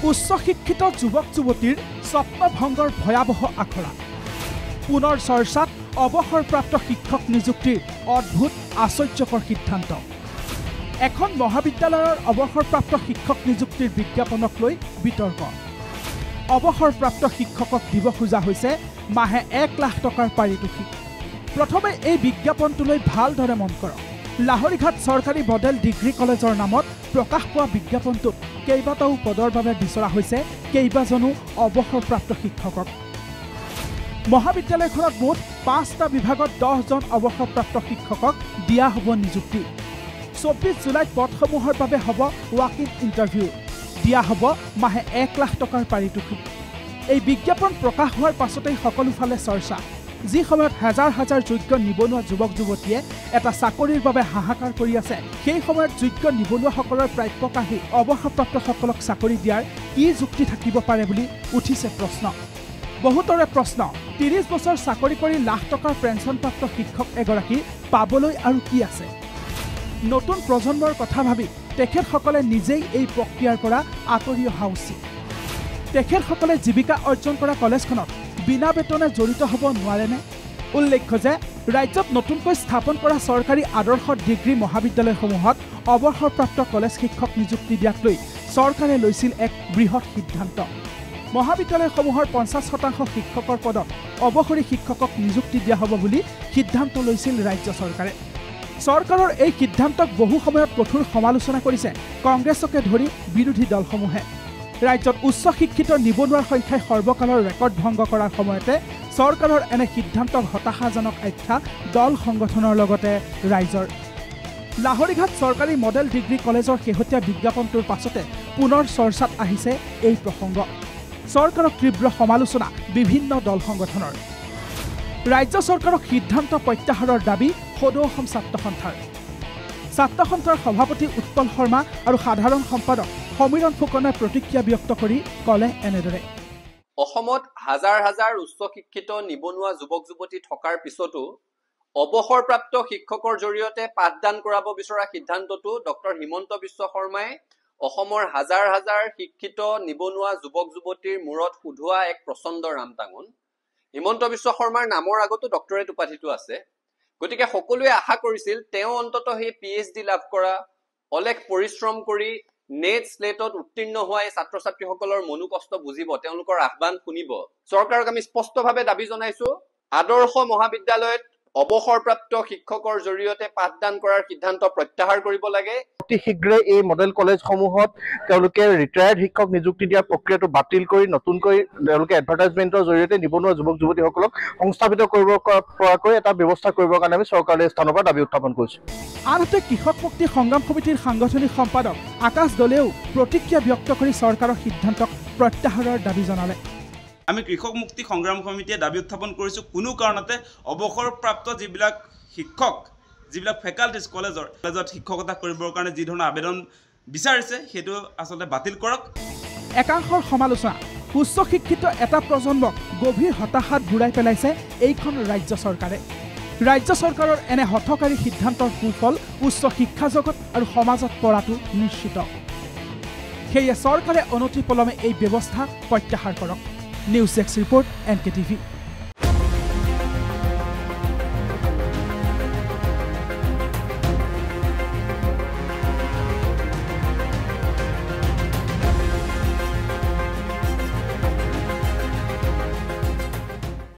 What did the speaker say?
উচ্চ শিক্ষিত যুৱক যুৱতীৰ স্বপ্নভংগৰ ভয়াবহ আখৰা পুনৰ চৰ্চাত অৱসৰপ্ৰাপ্ত শিক্ষক নিযুক্তিৰ অদ্ভুত আশ্চৰ্যকৰ সিদ্ধান্ত এখন মহাবিদ্যালয়ৰ অৱসৰপ্ৰাপ্ত শিক্ষক নিযুক্তিৰ বিজ্ঞাপনক লৈ বিতৰ্ক অৱসৰপ্ৰাপ্ত শিক্ষকক দিব খোজা হৈছে মাহে 1 লাখ টকাৰ পাৰিতোষিক প্ৰথমে এই বিজ্ঞাপনটোলৈ ভালদৰে মন কৰক লাহৰীঘাট চৰকাৰী মডেল ডিগ্ৰী কলেজৰ নামত প্ৰকাশ পোৱা বিজ্ঞাপনটোত কেইবাটাও পদৰ বাবে বিচৰা হৈছে কেইবাজনো অৱসৰপ্ৰাপ্ত শিক্ষকক মহাবিদ্যালয়খনত মুঠ 5টা বিভাগত 10 জন অৱসৰপ্ৰাপ্ত শিক্ষকক দিয়া হ'ব নিযুক্তি 24 জুলাইত পদসমূহৰ বাবে হ'ব ৱাক-ইন ইণ্টাৰভিউ দিয়া হ'ব মাহে 1 লাখ টকাৰ পাৰিতোষিক এই বিজ্ঞাপন প্ৰকাশ হোৱাৰ পাছতেই সকলোফালে চৰ্চা যি সময়ত হাজাৰ হাজাৰ যোগ্য নিবনুৱা যুৱক যুৱতীয়ে এটা চাকৰিৰ বাবে হাহাকাৰ কৰি আছে সেই সময়ত যোগ্য নিবনুৱাসকলৰ প্ৰাপ্য কাহি অৱসৰপ্ৰাপ্তসকলক চাকৰি দিয়াৰ কি যুক্তি থাকিব পাৰে বুলি উঠিছে প্ৰশ্ন বহুতৰে প্ৰশ্ন 30 বছৰ চাকৰি কৰি লাখ টকাৰ পেঞ্চনপ্ৰাপ্ত শিক্ষক এগৰাকী পাবলৈ আৰু কি আছে নতুন প্ৰজন্মৰ কথা ভাবি তেখেতসকলে নিজেই এই প্ৰক্ৰিয়াৰ পৰা আঁতৰি অহা উচিত তেখেতসকলে জীৱিকা অৰ্জন কৰা কলেজখনত বিনা বেতনে জড়িত হ'ব নোৱাৰেনে উল্লেখ্য যে ৰাজ্যত নতুনকৈ স্থাপন কৰা চৰকাৰী আদৰ্শ ডিগ্ৰী মহাবিদ্যালয়সমূহত অৱসৰপ্ৰাপ্ত কলেজ শিক্ষক নিযুক্তি দিয়াক লৈ চৰকাৰে লৈছিল এক বৃহৎ সিদ্ধান্ত মহাবিদ্যালয়সমূহৰ 50% শিক্ষকৰ পদত অৱসৰী শিক্ষকক নিযুক্তি দিয়া হ'ব বুলি সিদ্ধান্ত লৈছিল ৰাজ্য চৰকাৰে চৰকাৰৰ এই সিদ্ধান্তক বহু সময়ত কঠোৰ সমালোচনা কৰিছে কংগ্ৰেছকে ধৰি বিৰোধী দলসমূহে ৰাজ্যত উচ্চ শিক্ষিত নিবনুৱাৰ সংখ্যাই সৰ্বকালৰ ৰেকৰ্ড ভংগ কৰাৰ সময়তে চৰকাৰৰ এনে সিদ্ধান্তক হতাশাজনক আখ্যা দল সংগঠনৰ লগতে ৰাইজৰ লাহৰীঘাট চৰকাৰী মডেল ডিগ্ৰী কলেজৰ শেহতীয়া বিজ্ঞাপনটোৰ পাছতে পুনৰ চৰ্চাত আহিছে এই প্ৰসংগ চৰকাৰক তীব্ৰ সমালোচনা বিভিন্ন দল সংগঠনৰ ৰাজ্য চৰকাৰক সিদ্ধান্ত প্ৰত্যাহাৰৰ দাবী সদৌ অসম ছাত্ৰ সন্থাৰ সভাপতি উৎপল শৰ্মা আৰু সাধাৰণ সম্পাদক সমীৰণ ফুকনে প্ৰতিক্ৰিয়া ব্যক্ত কৰি ক'লে এনেদৰে অসমত হাজাৰ হাজাৰ উচ্চ শিক্ষিত নিবনুৱা যুৱক যুৱতী থকাৰ পিছতো অৱসৰপ্ৰাপ্ত শিক্ষকৰ জৰিয়তে পাঠদান কৰাব বিচৰা সিদ্ধান্তটো ডক্টৰ হিমন্ত বিশ্ব শৰ্মাই অসমৰ হাজাৰ হাজাৰ শিক্ষিত নিবনুৱা যুৱক যুৱতীৰ মূৰত শুধোৱা এক প্ৰচণ্ড ৰামটাঙন হিমন্ত বিশ্ব শৰ্মাৰ নামৰ আগতো ডক্টৰেট উপাধিটো আছে গতিকে সকলোৱে আশা কৰিছিল তেওঁ অন্ততঃ সেই PhD লাভ কৰা অলেখ পৰিশ্ৰম কৰি নেট স্লেটত উত্তীৰ্ণ হোৱা এই ছাত্ৰ ছাত্ৰীসকলৰ মনোকষ্ট বুজিব তেওঁলোকৰ আহ্বান শুনিব চৰকাৰক আমি স্পষ্টভাৱে দাবী জনাইছো আদৰ্শ মহাবিদ্যালয়ত অৱসৰপ্ৰাপ্ত শিক্ষকৰ জৰিয়তে পাঠদান কৰাৰ সিদ্ধান্ত প্ৰত্যাহাৰ কৰিব লাগে অতি শীঘ্ৰে এই মডেল কলেজসমূহত তেওঁলোকে ৰিটায়াৰ্ড শিক্ষক নিযুক্তি দিয়াৰ প্ৰক্ৰিয়াটো বাতিল কৰি নতুনকৈ তেওঁলোকে এডভাৰটাইজমেণ্টৰ জৰিয়তে নিবনুৱা যুৱক যুৱতীসকলক সংস্থাপিত কৰিব পৰাকৈ এটা ব্যৱস্থা কৰিবৰ কাৰণে আমি চৰকাৰৰ স্থানৰ পৰা দাবী উত্থাপন কৰিছোঁ আনহাতে কৃষক মুক্তি সংগ্ৰাম সমিতিৰ সাংগঠনিক সম্পাদক আকাশ দলেও প্ৰতিক্ৰিয়া ব্যক্ত কৰি চৰকাৰৰ সিদ্ধান্তক প্ৰত্যাহাৰৰ দাবী জনালে আমি কৃষক মুক্তি সংগ্ৰাম সমিতিয়ে দাবী উত্থাপন কৰিছোঁ কোনো কাৰণতে অৱসৰপ্ৰাপ্ত যিবিলাক শিক্ষক যিবিলাক ফেকাল্টিজ কলেজত শিক্ষকতা কৰিবৰ কাৰণে যি ধৰণৰ আবেদন বিচাৰিছে সেইটো আচলতে বাতিল কৰক একাংশৰ সমালোচনা উচ্চ শিক্ষিত এটা প্ৰজন্মক গভীৰ হতাশাত বুৰাই পেলাইছে এইখন ৰাজ্য চৰকাৰে ৰাজ্য চৰকাৰৰ এনে হঠকাৰী সিদ্ধান্তৰ সুফল উচ্চ শিক্ষা জগত আৰু সমাজত পৰাটো নিশ্চিত সেয়ে চৰকাৰে অনতিপলমে এই ব্যৱস্থা প্ৰত্যাহাৰ কৰক নিউজ ডেস্ক ৰিপৰ্ট NKTV